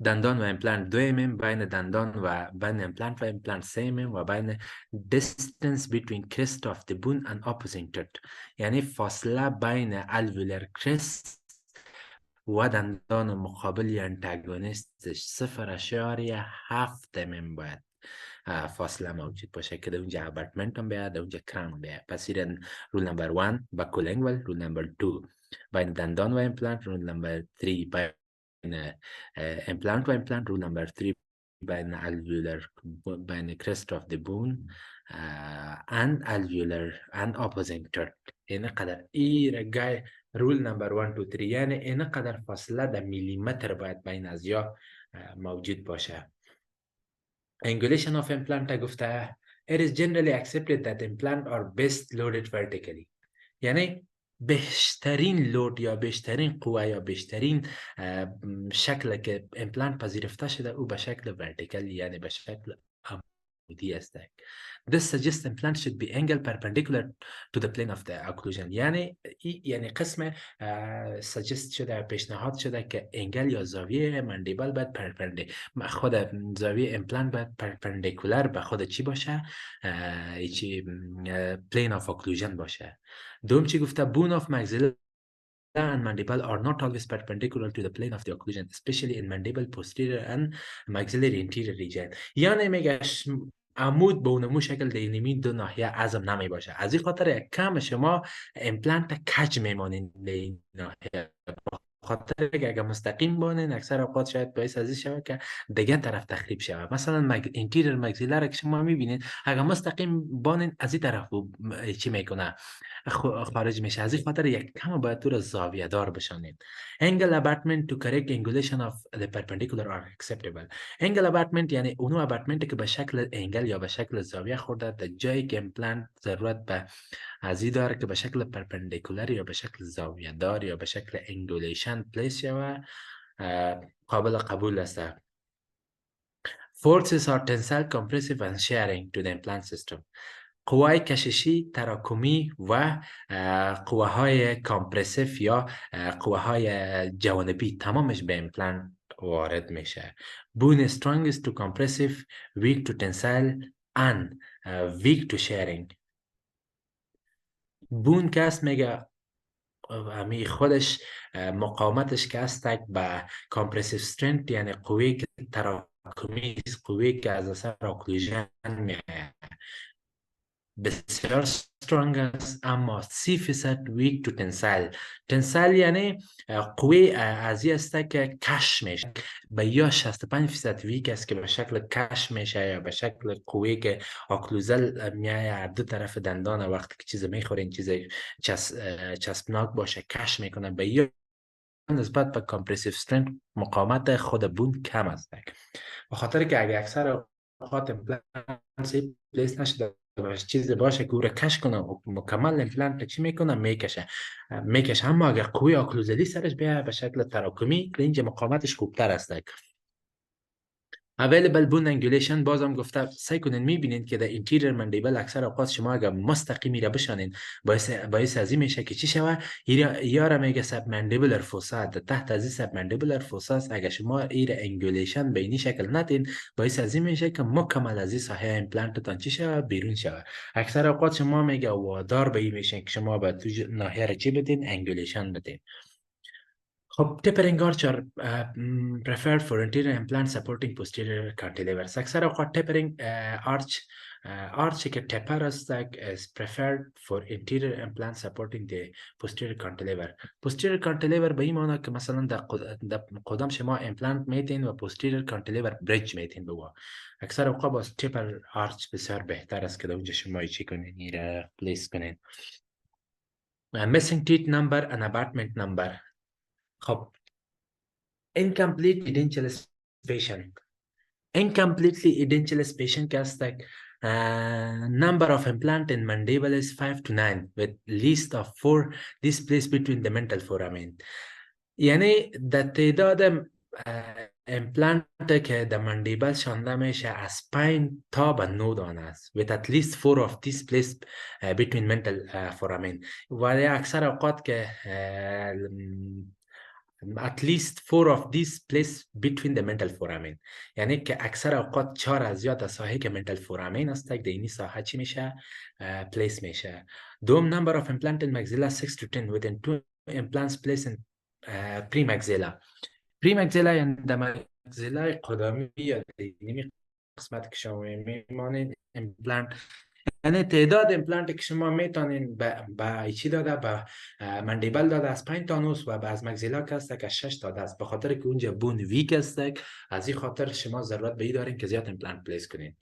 دندان و امپلنت 2 mm، بین دندان و بین امپلنت و امپلنت 3 mm و بین distance between crest of the bone and opposing tooth یعنی فاصله بین alveolar crest و دندان مقابل یا انتاگونیستش 0.7 mm باید فاصله موجود باشه که در اونجا ابارتمنت هم بیاد، در اونجا کران بیاد. پس این رول نمبر 1 با کولینگول، رول نمبر 2 بین دندان و امپلنت، رول نمبر 3 بین implant و implant. rule number 3 بین alveolar بین crest of the bone and alveolar and opposing tooth. این قدر ای رگای rule number 1, 2, 3 یعنی این قدر فاصله در میلیمتر باید بین از یا موجود باشه. Angulation of implant گفته it is generally accepted that implant are best loaded vertically. یعنی بهترین لود یا بهترین قوه یا بهترین شکل که امپلنت پذیرفته شده او به شکل ورتیکال یعنی به شکل عمودی است. This suggests implant should be angle perpendicular to the plane of the occlusion. یعنی قسم suggest شده، پیشنهاد شده که انگل یا زاویه مندیبل باید خود زاویه امپلانت باید پرپندیکولر به خود چی باشه؟ چی plane of occlusion باشه. دوم چی گفته؟ bone of maxilla and mandible are not always perpendicular to the plane of the occlusion, especially in mandible posterior and maxillary anterior region. یعنی میگه عمود به اونمو شکل دینمی دو ناحیه عظم نمی باشه. از این خاطر کم شما امپلانت کج میمانین این ناحیه. خاطر اگه مستقیم بانین اکثر اوقات شاید باعث ازی شود که دیگه طرف تخریب شود. مثلا انتیریر مگزیلر که شما میبینید اگه مستقیم بانین از این طرف چی میکنه؟ خارج میشه. از این خاطر یک کم باید طور زاویه دار بشانید. Angle abutment to correct angulation of the perpendicular are acceptable. Angle abutment یعنی اونو اباتمنت که به شکل انگل یا به شکل زاویه خورده در جایی که امپلانت ضرورت به ازی داره که به شکل پرپندیکولر یا به شکل زاویه دار یا به شکل انگولیشن پلیس شوه، قابل قبول است. Forces are tensile, compressive and shearing to the implant system. قوای کششی، تراکمی و قواهای کامپرسیف یا قواهای جوانبی تمامش به امپلانت وارد میشه. Bone strongest to compressive, weak to tensile and weak to shearing. بون که است میگه همی خودش مقاومتش که است به کامپرسیو استرنت یعنی قوی که تراکمی، قوی که از اثر اکلوژن میه بسیار strong است، اما 30% weak to tensile. tensile یعنی قوی ازی است که کش میشه، به یا 65% ویک است که به شکل کش میشه یا به شکل قوی که اکلوزل میایه دو طرف دندان وقتی که چیز میخورین چیز چسبناک باشه کش میکنه. به یا نسبت به کامپرسیو استرنت مقاومت خود بون کم است، به خاطر که اگه اکثر اوقات امپلانت پلیس نشده چیزی باشه که او را کش کنه و مکمل امپلانت چی میکنه میکشه. اما اگر قوی اکلوزلی سرش بیایه به شکل تراکمی اینجا مقاومتش خوبتر است. Available bone angulation بازم گفته سعی کنین میبینین که در interior mandible اکثر اوقات شما اگر مستقیمی را بشانین باعث ازی میشه که چی شوه؟ یا را میگه submandibular fossa. در تحت از submandibular fossa اگر شما ایره انگولیشن به اینی شکل ندین باعث ازی میشه که مکمل ازی ساحه امپلانتتان چی شوه؟ بیرون شوه. اکثر اوقات شما میگه وادار به این میشه که شما به تو ناحیه را چی بدین؟ انگولیشن بدین. خب tapering arch are preferred for anterior implant supporting posterior cantilevers. اکثر اوقات tapering arch که taper است is preferred for anterior implant supporting the posterior cantilever. posterior cantilever به این معنی که مثلا در قدم شما امپلانت میتین و posterior cantilever bridge میتین بوا. اکثر اوقات با taper arch بسیار بهتر است که در اونجا شما چی کنین ایره پلیس کنین. missing teeth number and abutment number. خب incomplete edentulous patient. Incompletely edentulous patient که است number of implant in mandible is 5 to 9 with least of 4 displaced between the mental foramen. یعنی در تعداد امپلانت که در مندیبل شانده میشه از 5 تا به 9 دانه است with at least 4 of these placed between mental foramen. ولی اکثر اوقات که at least 4 of these placed between the mental foramen یعنی که اکثر اوقات 4 از زیاد از ساحه که mental foramen است در اینی ساحه چی میشه؟ پلیس میشه. دوم number of implant in maxilla 6 to 10 within 2 implants placed in premaxilla. premaxilla یعنی در مگزیلا قدامی یا دینی قسمت که شما میمانید امپلانت، یعنی تعداد امپلانت که شما میتونین با چی داده با مندیبل داده از 5 تا 9 و از مگزیلا که است که 6 تا است، به خاطر که اونجا بون ویک است. از این خاطر شما ضرورت به این دارین که زیاد امپلانت پلیس کنین.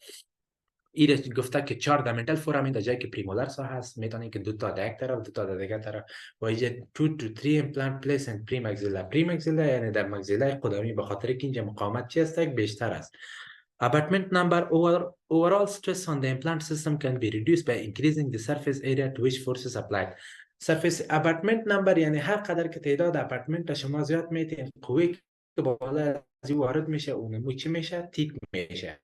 این گفته که 4 در منتل فورامین در جایی که پریمولار ساحه است میتونین که 2 تا در یک طرف 2 تا در دیگه طرف و اینجا 2 to 3 امپلانت پلیس ان پریمگزیلا. پریمگزیلا یعنی در مگزیلای قدامی، به خاطر که اینجا مقاومت چی است بیشتر است. Abutment number overall stress on the implant system can be reduced by increasing the surface area to which forces applied. Surface abutment number یعنی هر قدر که تعداد اباتمنت شما زیاد میتین قوی که بالا از وارد میشه اونمو چی میشه؟ تیک میشه.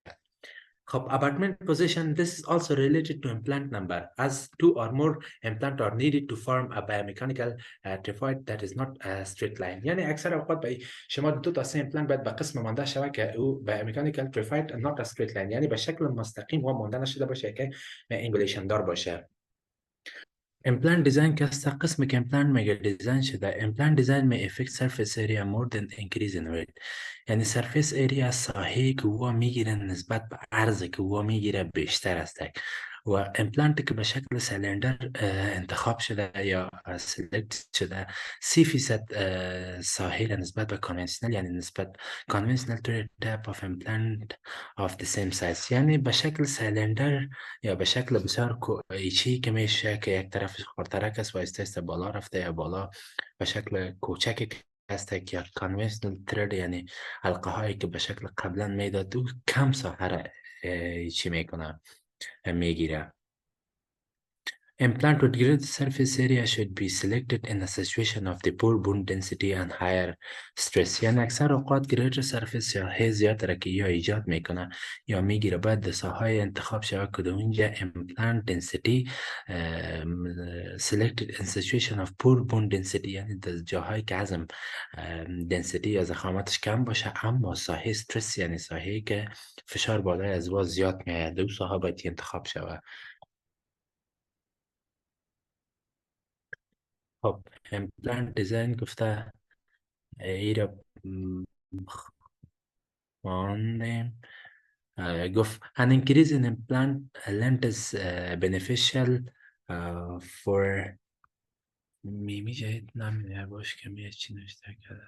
خب abutment position, this is also related to implant number, as two or more implant are needed to form a biomechanical trifid that is not a straight line. یعنی اکثر اوقات به شما دو تا سه امپلانت باید به قسم مانده شود که او biomechanical trifid and not a straight line، یعنی به شکل مستقیم و مانده نشده باشه که انگولیشن دار باشه. Implant design که است قسم که implant میگه دیزاین شده. Implant design may affect surface area more than increase in weight. یعنی surface area ساحه که او میگیره نسبت به عرض که او میگیره بیشتر است و امپلانت که به شکل سیلندر انتخاب شده یا سلکت شده 30% ساحه نسبت به کنونشنال، یعنی نسبت کنونشنال to a type of implant of the same size، یعنی به شکل سیلندر یا به شکل بسیار کوچیکی که میشه که یک طرفش خردترک است و است بالا رفته یا بالا به شکل کوچکی است که کنونشنال ترد، یعنی حلقه هایی که به شکل قبلا میداد و کم ساحه را چی میکنه میگیره. Implant with greater surface area should be selected in a situation of the poor bone density and higher stress. یعنی اکثر اوقات greater surface یا هی زیاد را که یا ایجاد میکنه یا میگیره باید دسته‌های انتخاب شود که در اونجا implant density selected in situation of poor bone density، یعنی در جاهایی که عظم density یا ضخامتش کم باشه اما ساحه stress، یعنی ساحه‌ای که فشار بالای از باز زیاد میاد، دو ساحه باید انتخاب شود. خب implant design گفته ای را خواندیم. گفت an increase in implant length is beneficial for میمی جدید نمیده باش که میشه چی نوشته کرده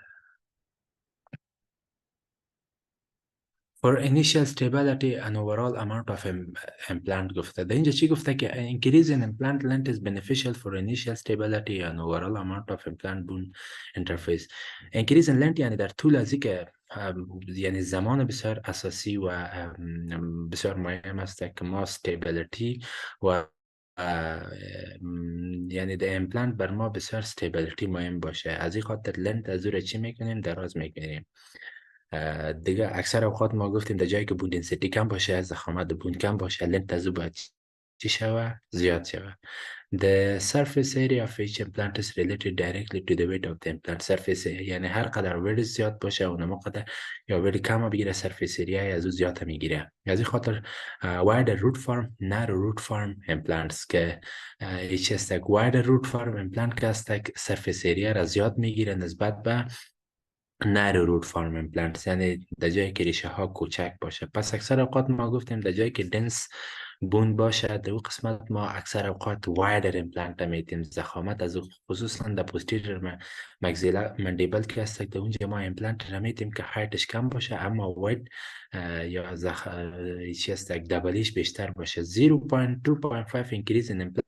for initial stability and overall amount of implant گفته. در اینجا چی گفته که increase in implant length is beneficial for initial stability and overall amount of implant bone interface. increase in length یعنی در طول ازی که یعنی زمان بسیار اساسی و بسیار مهم است که ما stability و یعنی در امپلانت بر ما بسیار stability مهم باشه، از این خاطر لنت از او چی میکنیم دراز میکنیم. دیگه اکثر اوقات ما گفتیم در جایی که بون دنسیتی کم باشه، ضخامت بون کم باشه، لنت از او باید چی شوه؟ زیاد شوه. The surface area of each implant is related directly to the weight of the implant. surface یعنی هر قدر ویت زیاد باشه اونم قدر یا ویت کم بگیره surface area از او زیاد میگیره. از این خاطر wider root form narrow root form implants که ایچ است wider root form implant که است surface area را زیاد میگیره نسبت به narrow root form implants، یعنی در جایی که ریشه ها کوچک باشه. پس اکثر اوقات ما گفتیم در جایی که دنس بون باشه در اون قسمت ما اکثر اوقات وایدر امپلانت میتیم. ضخامت از خصوصا در پوستیریور مگزیلا مندیبل که هست در اونجا ما امپلانت را میتیم که هایتش کم باشه اما واید یا چی هست دبلیش بیشتر باشه. 0.2.5 increase in implant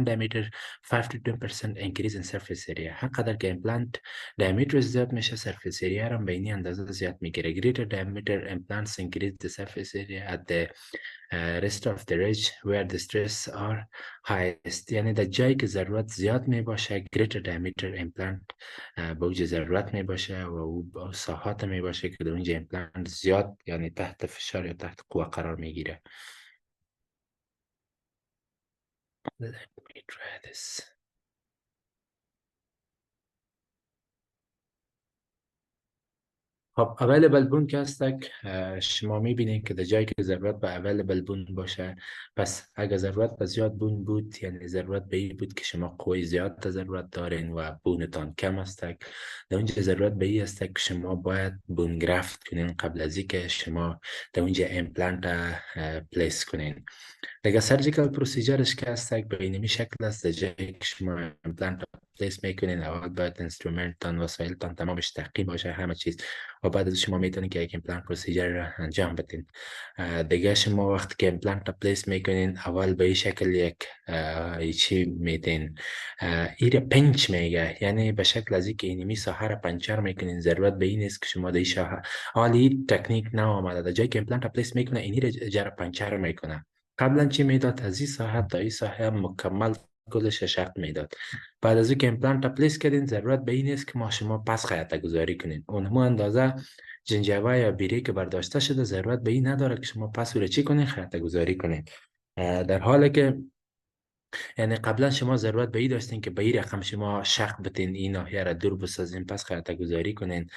diameter 5 to 10% increase in surface area. هر قدر که implant diameter زیاد میشه surface area را بینی اندازه زیاد میگیره. greater diameter implants increase the surface area at the rest of the ridge where the stress are highest. یعنی در جایی که ضرورت زیاد می باشه greater diameter implant به اوج ضرورت می باشه و او ساحات می باشه که در اونجا implant زیاد یعنی تحت فشار یا تحت قوه قرار می گیره. Let me try this. خب available بون که هستک شما میبینید که در جایی که ضرورت به available بون باشه، پس اگر ضرورت به زیاد بون بود یعنی ضرورت به این بود که شما قوی زیاد ضرورت دارین و بونتان کم هستک، در اونجا ضرورت به این هستک که شما باید بون گرافت کنین قبل از اینکه شما در اونجا امپلانت پلیس کنین. دیگه سرجیکال پروسیجرش که هستک به اینمی شکل است. در جایی که شما امپلانت پلیس میکنین اول باید انسترومنتتان وسایلتان تمامش تحقیم باشه همه چیز و بعد از شما میتونید که یک امپلانت پروسیجر را انجام بدین. دیگه شما وقتی که امپلانت را پلیس میکنین اول به این شکل یک چی میتین ایره پنچ میگه، یعنی به شکل از اینکه اینمی ساحه را پنچر میکنین. ضرورت به این است که شما در این ساحه حالی تکنیک نه آمده در جایی که امپلانت را پلیس میکنه اینی را جرا پنچر میکنه. قبلا چی میداد از این ساحه تا این ساحه مکمل کلش شق میداد. بعد از او که امپلانت را پلیس کردین ضرورت به این نیست که ما شما پس خیاطه گذاری کنین. اونمو اندازه جنجبه یا بیری که برداشته شده ضرورت به این نداره که شما پس رو چی کنین، خیاطه گذاری کنین. در حالی که یعنی قبلا شما ضرورت به این داشتین که به این رقم شما شق بتین، این ناحیه را دور بسازین، پس خیاطه گذاری کنین.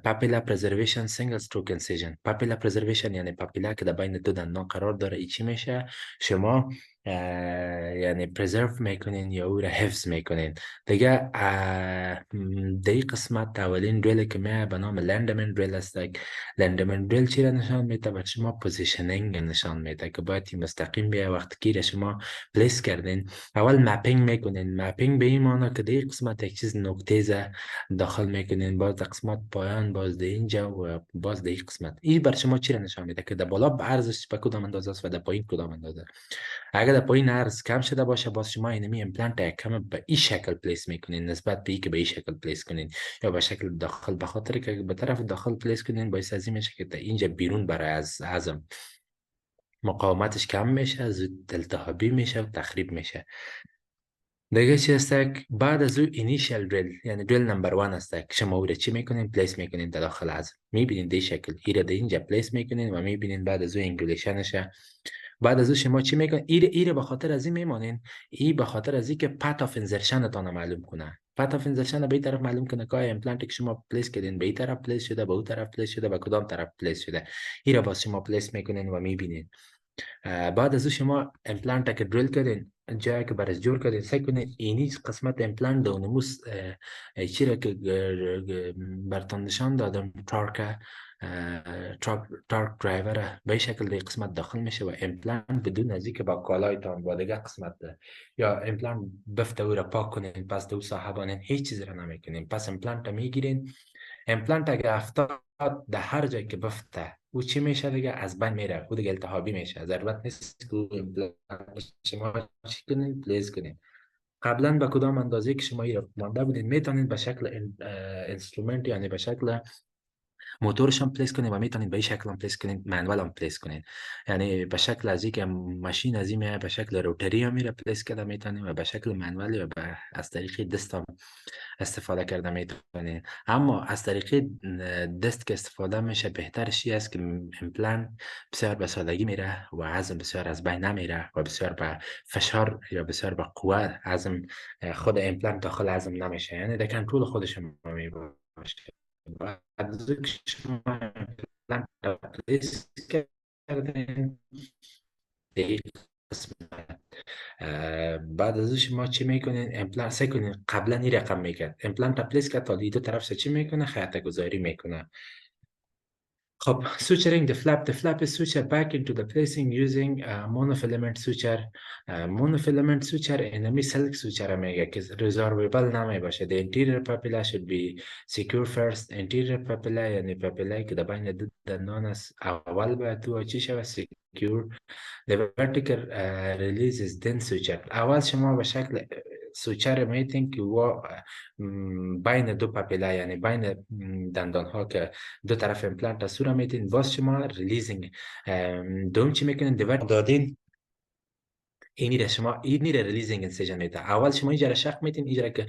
پاپیلا پرزرویشن سینگل استروک انسیژن. پاپیلا پرزرویشن یعنی پاپیلا که در بین دو دندان قرار داره، ای چی میشه؟ شما یعنی پرزرو میکنین یا او را حفظ میکنین دیگه. دی قسمت اولین دریل که میه به نام لندمن دریل است. لندمن دریل چی را نشان میده؟ به شما پوزیشنینگ نشان میده که باید مستقیم بیه. وقتی که شما پلیس کردین اول مپینگ میکنین. مپینگ به این معنی که دی قسمت یک چیز نقطه داخل میکنین، باز در قسمت پایان، باز در اینجا و باز در این قسمت. این بر شما چی را نشان میده که در بالا به عرضش به کدام اندازه است و در پایین کدام اندازه. اگر در پایین عرض کم شده باشه، باز شما اینمی امپلانت یک کم به این شکل پلیس میکنین نسبت به این که به این شکل پلیس کنین یا به شکل داخل، به خاطر که به طرف داخل پلیس کنین باعث از این میشه که تا اینجا بیرون برای از عظم مقاومتش کم میشه، زود التهابی میشه و تخریب میشه. دیگه چی است؟ بعد از او اینیشیال دریل یعنی دریل نمبر 1 است که شما او را چی میکنین؟ پلیس میکنین در داخل عظم. میبینین دی شکل ایره در اینجا پلیس میکنین و میبینین بعد از او انگولیشنشه. بعد از او شما چی میکنین؟ ایره به خاطر از این میمانین، به خاطر از این که پت آف انزرشن تان معلوم کنه. پت آف انزرشن به این طرف معلوم کنه که امپلانت که شما پلیس کردین به این طرف پلیس شده، به اون طرف پلیس شده، به کدام طرف پلیس شده. ایره باز شما پلیس میکنین و میبینین. بعد از او شما امپلانت که دریل کردین، جایی که برش جور کردین، سعی کنین اینی قسمت امپلانت دو نموس چیره که برتان نشان دادم تارک درایور به شکل دی قسمت داخل میشه و امپلانت بدون از اینکه با کالایتان با دیگه قسمت یا امپلانت بفته او را پاک کنین، پس دو صاحبانین هیچ چیز را نمیکنین. پس امپلانت میگیرین. امپلانت اگه افتاد در هر جایی که بفته او چی میشه دیگه؟ از بین میره، او دیگه التهابی میشه. ضرورت نیست که امپلانت شما چی کنین؟ پلیس کنین. قبلا به کدام اندازه که شما ایراد مانده بودین میتونین به شکل انسترومنت یعنی به شکل موتورش هم پلیس کنین و میتونین به این شکل هم پلیس کنین، منوال هم پلیس کنین. یعنی به شکل از اینکه ماشین از این میاد به شکل روتری هم میره پلیس کرده میتونین و به شکل منوالی و از طریق دست هم استفاده کرده میتونین. اما از طریق دست که استفاده میشه بهترش است که امپلانت بسیار به سادگی میره و عظم بسیار از بین نمیره و بسیار به فشار یا بسیار به قوت عظم خود امپلانت داخل عظم نمیشه، یعنی در کنترل خودش میباشه. بعد از اینکه شما امپلانت را پلیس کردین دیگه قسمت بعد از شما چی میکنین؟ امپلانت سعی کنین قبلا این رقم میکرد امپلانت را پلیس کرد تا دو طرف چی میکنه؟ خیاطه گذاری میکنه. خب suturing the flap is sutured back into the placing using monofilament suture. monofilament suture اینمی سلک suture میگه که resorbable نمی باشه. The interior papilla should be secure first. Interior papilla یعنی پاپیلای که در بین دو دندان است اول باید تو چی شود؟ secure. The vertical release is then sutured. اول شما به شکل سوچر میتین که بین دو پاپیلا یعنی بین دندان ها که دو طرف امپلانت هست را میتین، باز شما ریلیزینگ دوم چی میکنین؟ دیورت دادین اینی را شما اینی را ریلیزینگ انسیژن میده. اول شما اینجا را شق میتین، اینجا را که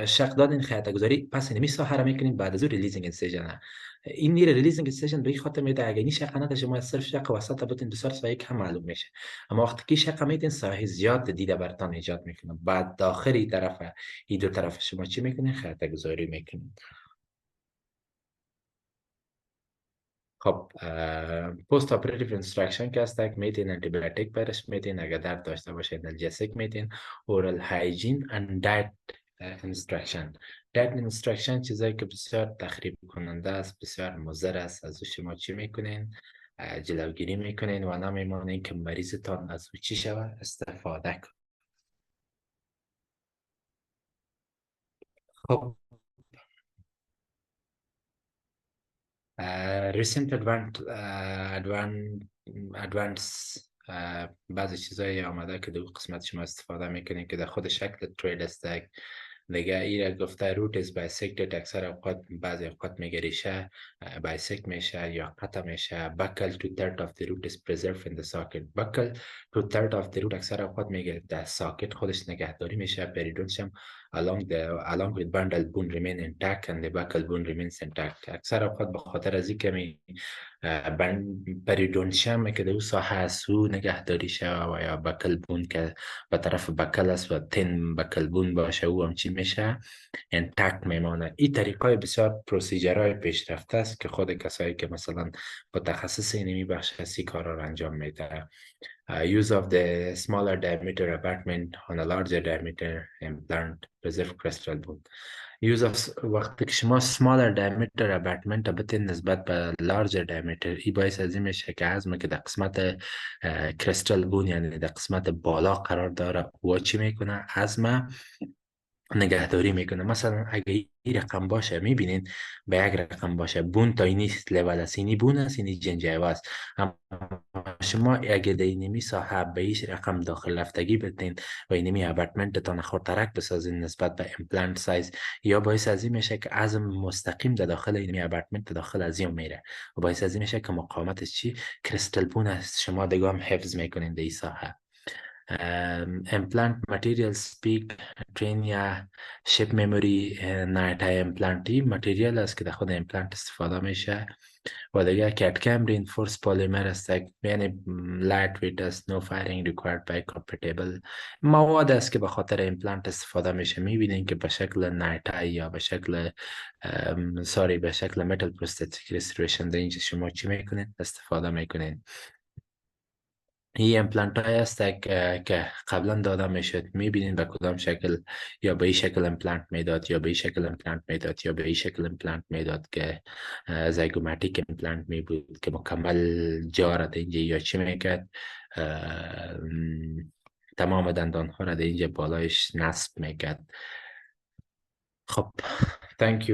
شق دادین خیاطه گذاری، پس اینمی ساحه را میکنین، بعد از اون ریلیزینگ انسیژن. این نیره ریلیزینگ انسیژن به این خاطر میده اگه این شق نداشته شما صرف شق وسط بتین بسیار سایه کم معلوم میشه، اما وقتی که شق میتین سایه زیاد دیده برتان ایجاد میکنه. بعد داخلی طرف این دو طرف شما چی میکنین؟ خیاطه گذاری میکنین. خب پست اپراتیو انستراکشن که هست میتین انتیبیوتیک برش میتین، اگر درد داشته باشه انالژیسیک میتین. اورال هایجین اند دایت انستراکشن. دایت انستراکشن چیزایی که بسیار تخریب کننده است، بسیار مضر است، از شما چی میکنین؟ جلوگیری میکنین و نمیمانین که مریضتان از او چی شود؟ استفاده کن. خب recent advance بعضی چیزایی آمده که دو قسمت شما استفاده میکنین که در خود شکل ترید است. دیگه ایره گفته روت از بایسکتد، اکثر اوقات بعضی اوقات میگه ریشه بایسکت میشه یا قطع میشه. بکل تو third of the root is preserved in the socket. بکل تو third of the root اکثر اوقات میگه در ساکت خودش نگهداری میشه. پریدونش هم along with bundle bone remain intact and the buccal bone remains intact. اکثر اوقات به خاطر از اینکه پریدونشم که در اون ساحه است او نگهداری شود و یا بکل بون که به طرف بکل است و تن بکل بون باشه او هم چی میشه انتکت میمانه. این طریقای بسیار پروسیجرهای پیشرفته است که خود کسایی که مثلا متخصص اینمی بخش هستی کارا رو انجام میده. Use of the smaller diameter abutment on a larger diameter implant preserve crystal bone. وقتی که شما smaller diameter abutment بتین نسبت به larger diameter، ای باعث از این میشه که عظمه که در قسمت crystal bone یعنی در قسمت بالا قرار داره و چی میکنه عظمه نگهداری میکنه. مثلا اگه این رقم باشه میبینین به یک رقم باشه بون تا اینی لیول است، اینی بون است، اینی جنجیو است. اما شما اگه در اینمی ساحه به ایش رقم داخل رفتگی بدین و اینمی ابرتمنت تان خورترک بسازین نسبت به امپلانت سایز، یا باعث از این میشه که عظم مستقیم در داخل اینمی ابرتمنت داخل از این میره و باعث از این میشه که مقاومتش چی کریستال بون است شما دیگه هم حفظ میکنین در این ساحه. implant material speak train یا شپ memory نایتای امپلانتی متریال است که در خود امپلانت استفاده میشه و دیگه کتکم reinforced polymer است یعنی light weight است. no firing required by compatible مواد است که به خاطر امپلانت استفاده میشه. میبینین که به شکل نایتای یا به شکل به شکل metal prosthetic restoration در اینجا شما چی میکنین استفاده میکنین. این امپلانت های است که قبلا داده میشد. میبینین به کدام شکل، یا به این شکل امپلانت میداد یا به این شکل امپلانت میداد یا به این شکل امپلانت میداد که زایگوماتیک امپلانت می بود که مکمل جا را اینجا یا چی میکرد تمام دندان ها را اینجا بالایش نصب میکرد. خب thank you.